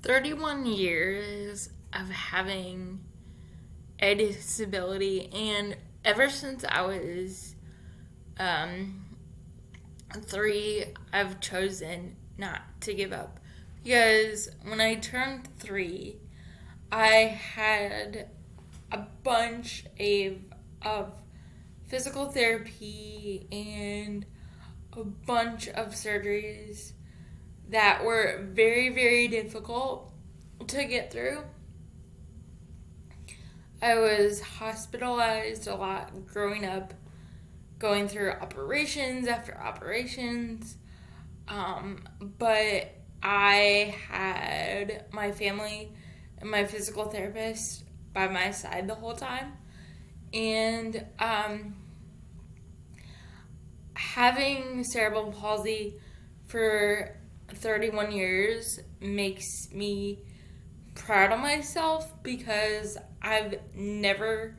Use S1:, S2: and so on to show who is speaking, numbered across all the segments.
S1: 31 years of having a disability, and ever since I was um, 3, I've chosen not to give up. Because when I turned 3, I had a bunch of physical therapy and a bunch of surgeries that were very, very difficult to get through. I was hospitalized a lot growing up, going through operations after operations. But I had my family and my physical therapist by my side the whole time. And having cerebral palsy for 31 years makes me proud of myself because I've never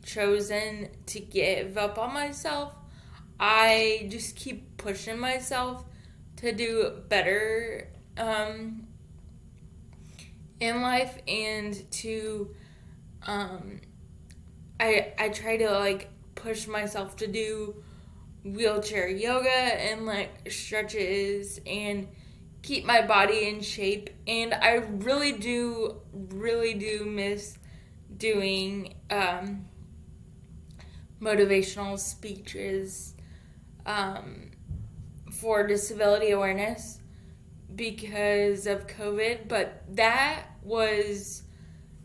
S1: chosen to give up on myself. I just keep pushing myself to do better in life, and to I try to push myself to do wheelchair yoga and stretches and keep my body in shape. And I really do miss doing motivational speeches for disability awareness because of COVID. But that was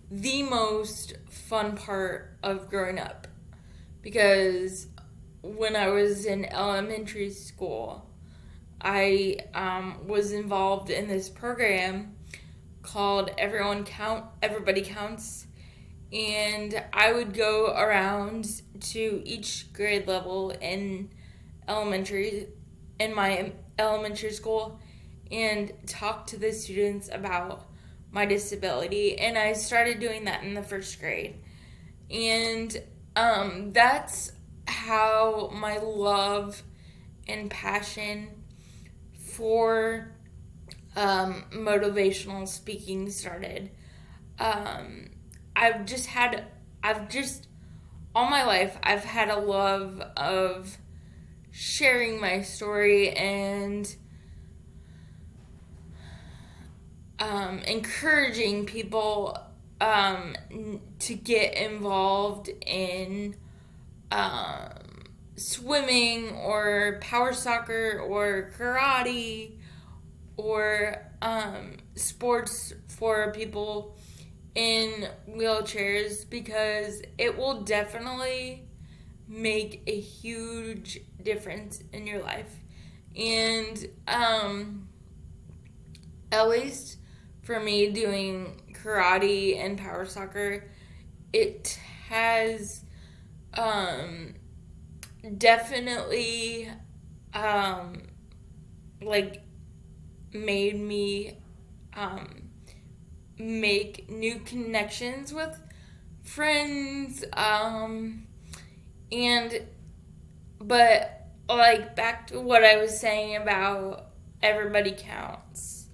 S1: the most fun part of growing up, because when I was in elementary school, I was involved in this program called Everybody Counts, and I would go around to each grade level in my elementary school and talk to the students about my disability. And I started doing that in the first grade, and that's how my love and passion for motivational speaking started. I've just all my life I've had a love of sharing my story and encouraging people to get involved in swimming or power soccer or karate or sports for people in wheelchairs, because it will definitely make a huge difference in your life. And at least for me, doing karate and power soccer, it has definitely made me make new connections with friends, but back to what I was saying about Everybody Counts.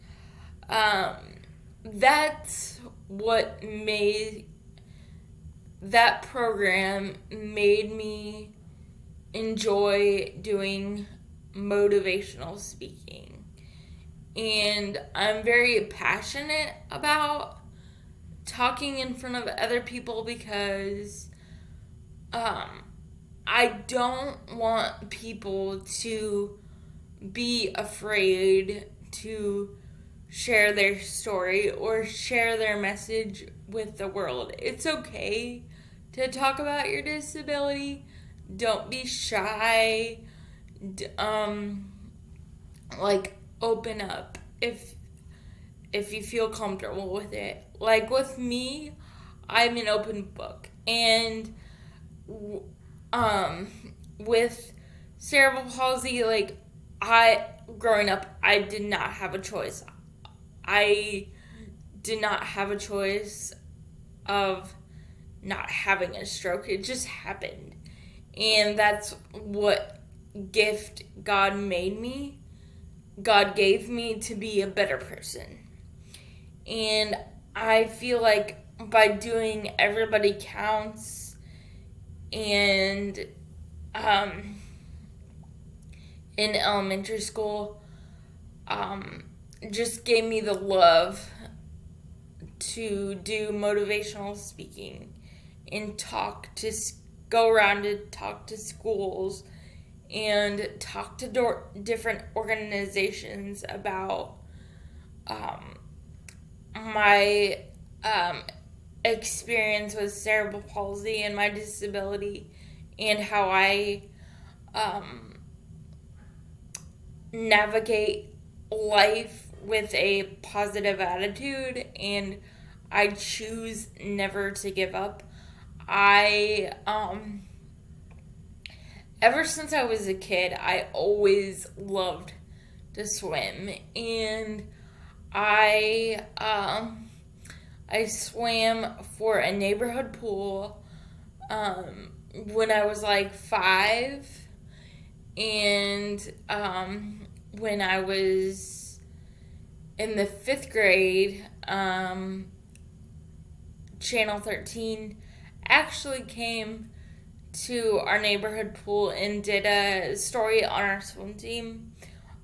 S1: That's what made that program made me enjoy doing motivational speaking. And I'm very passionate about talking in front of other people because I don't want people to be afraid to share their story or share their message with the world. It's okay to talk about your disability. Don't be shy. Open up if you feel comfortable with it. Like with me, I'm an open book, and with cerebral palsy, growing up, I did not have a choice. I did not have a choice of not having a stroke. It just happened. And that's what gift God gave me to be a better person. And I feel like by doing Everybody Counts and in elementary school, just gave me the love to do motivational speaking and go around and talk to schools and talk to different organizations about my experience with cerebral palsy and my disability, and how I navigate life with a positive attitude, and I choose never to give up. I ever since I was a kid, I always loved to swim, and I swam for a neighborhood pool when I was like 5, and when I was in the 5th grade, Channel 13 actually came to our neighborhood pool and did a story on our swim team.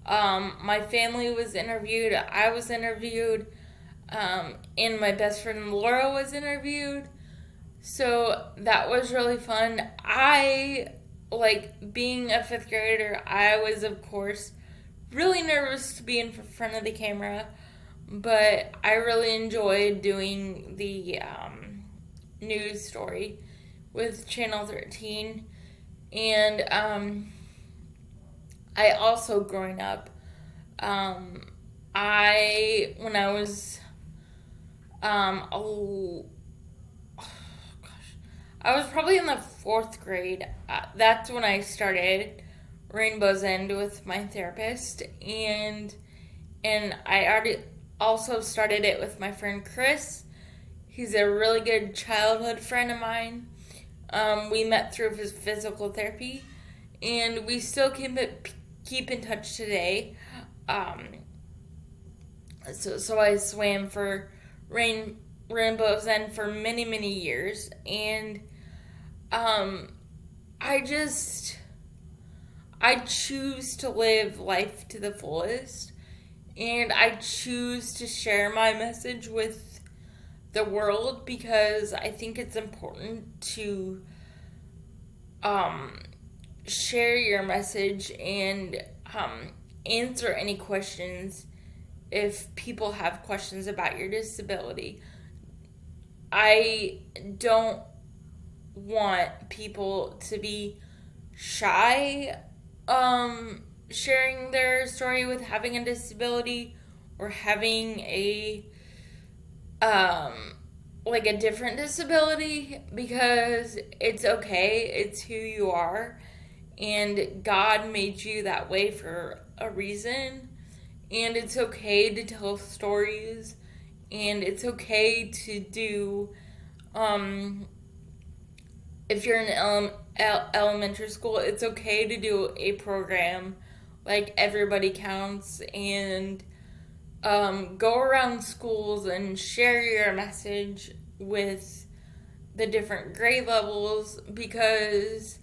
S1: My family was interviewed, I was interviewed, and my best friend Laura was interviewed. So that was really fun. Being a 5th grader, I was, of course, really nervous to be in front of the camera, but I really enjoyed doing the news story with Channel 13. And I also, growing up, when I was I was probably in the 4th grade. That's when I started Rainbow's End with my therapist, and I already also started it with my friend Chris. He's a really good childhood friend of mine. We met through his physical therapy, and we still keep in touch today. So I swam for Rainbow's End for many, many years, and I choose to live life to the fullest, and I choose to share my message with the world, because I think it's important to share your message and answer any questions if people have questions about your disability. I don't want people to be shy sharing their story with having a disability or having a different disability, because it's okay. It's who you are, and God made you that way for a reason, and it's okay to tell stories, and it's okay to do if you're in elementary school, it's okay to do a program like Everybody Counts, and go around schools and share your message with the different grade levels, because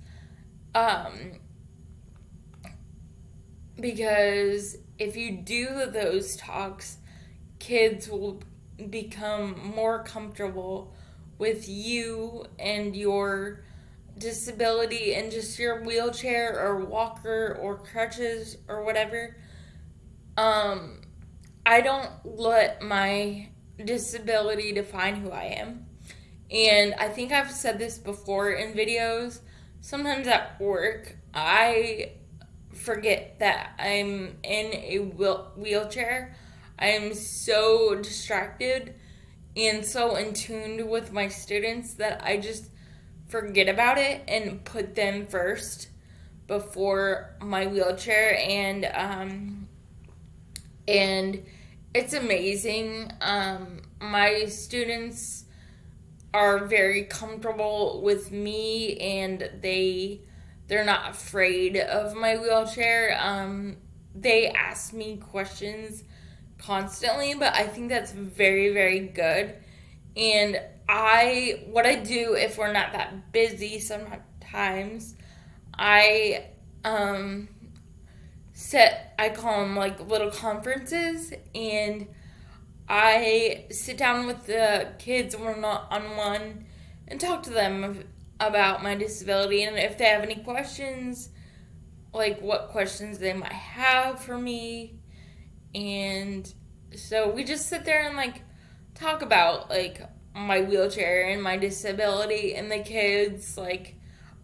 S1: if you do those talks, kids will become more comfortable with you and your disability and just your wheelchair or walker or crutches or whatever. I don't let my disability define who I am. And I think I've said this before in videos. Sometimes at work, I forget that I'm in a wheelchair. I am so distracted and so in tune with my students that I just forget about it and put them first before my wheelchair, and it's amazing. My students are very comfortable with me, and they're not afraid of my wheelchair. They ask me questions constantly, but I think that's very, very good. And what I do if we're not that busy sometimes, I I call them like little conferences, and I sit down with the kids one on one and talk to them about my disability, and if they have any questions, like what questions they might have for me. And so we just sit there and like talk about like my wheelchair and my disability, and the kids like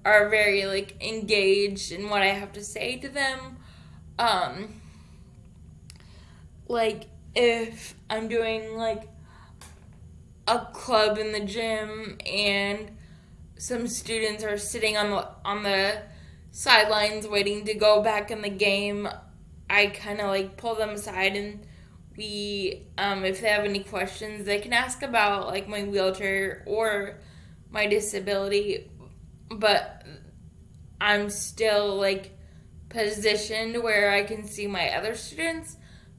S1: are very like engaged in what I have to say to them. Like if I'm doing like a club in the gym and some students are sitting on the sidelines waiting to go back in the game, I kind of like pull them aside, and we if they have any questions, they can ask about like my wheelchair or my disability, but I'm still like positioned where I can see my other students.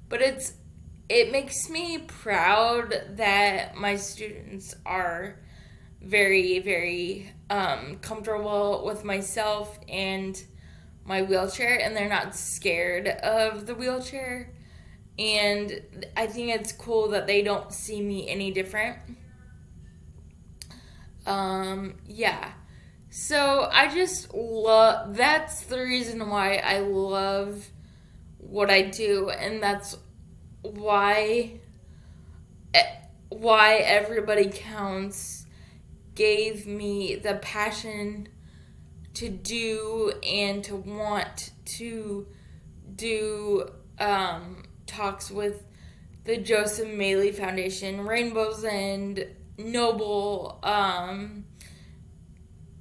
S1: But it makes me proud that my students are very, very comfortable with myself and my wheelchair, and they're not scared of the wheelchair. And I think it's cool that they don't see me any different. Yeah. So I just love, that's the reason why I love what I do, and that's why Everybody Counts gave me the passion to do and to want to do talks with the Joseph Maley Foundation, Rainbow's End, Noble,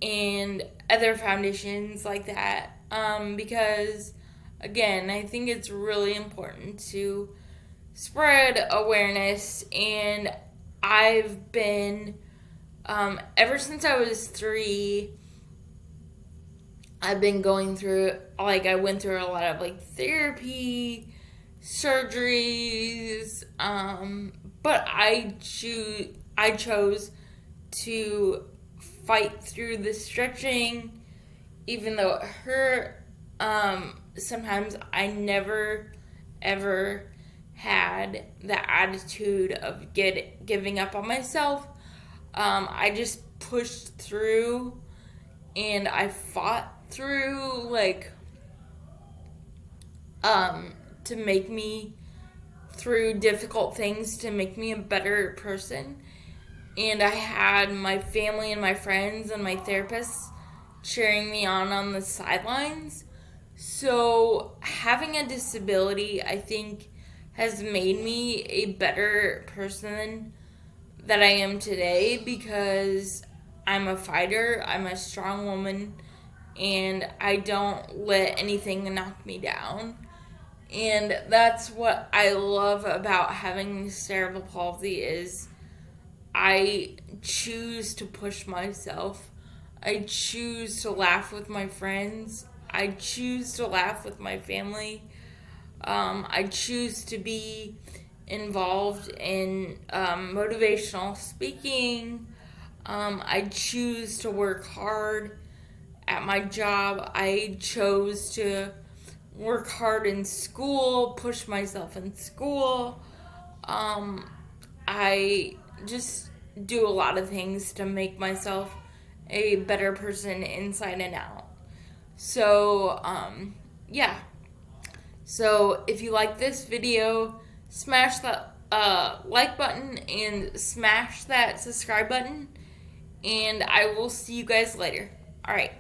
S1: and other foundations like that, because again, I think it's really important to spread awareness. And I've been ever since I was 3, I've been going through, like, I went through a lot of like therapy, surgeries, but I chose to fight through the stretching, even though it hurt. Sometimes I never ever had the attitude of giving up on myself. I just pushed through, and I fought through, like, to make me through difficult things, to make me a better person. And I had my family and my friends and my therapists cheering me on the sidelines. So having a disability, I think, has made me a better person that I am today, because I'm a fighter, I'm a strong woman, and I don't let anything knock me down. And that's what I love about having cerebral palsy, is I choose to push myself. I choose to laugh with my friends. I choose to laugh with my family. I choose to be involved in motivational speaking. I choose to work hard at my job. I chose to work hard in school, push myself in school. I just do a lot of things to make myself a better person inside and out. So, yeah. So, if you like this video, smash that like button and smash that subscribe button. And I will see you guys later. Alright.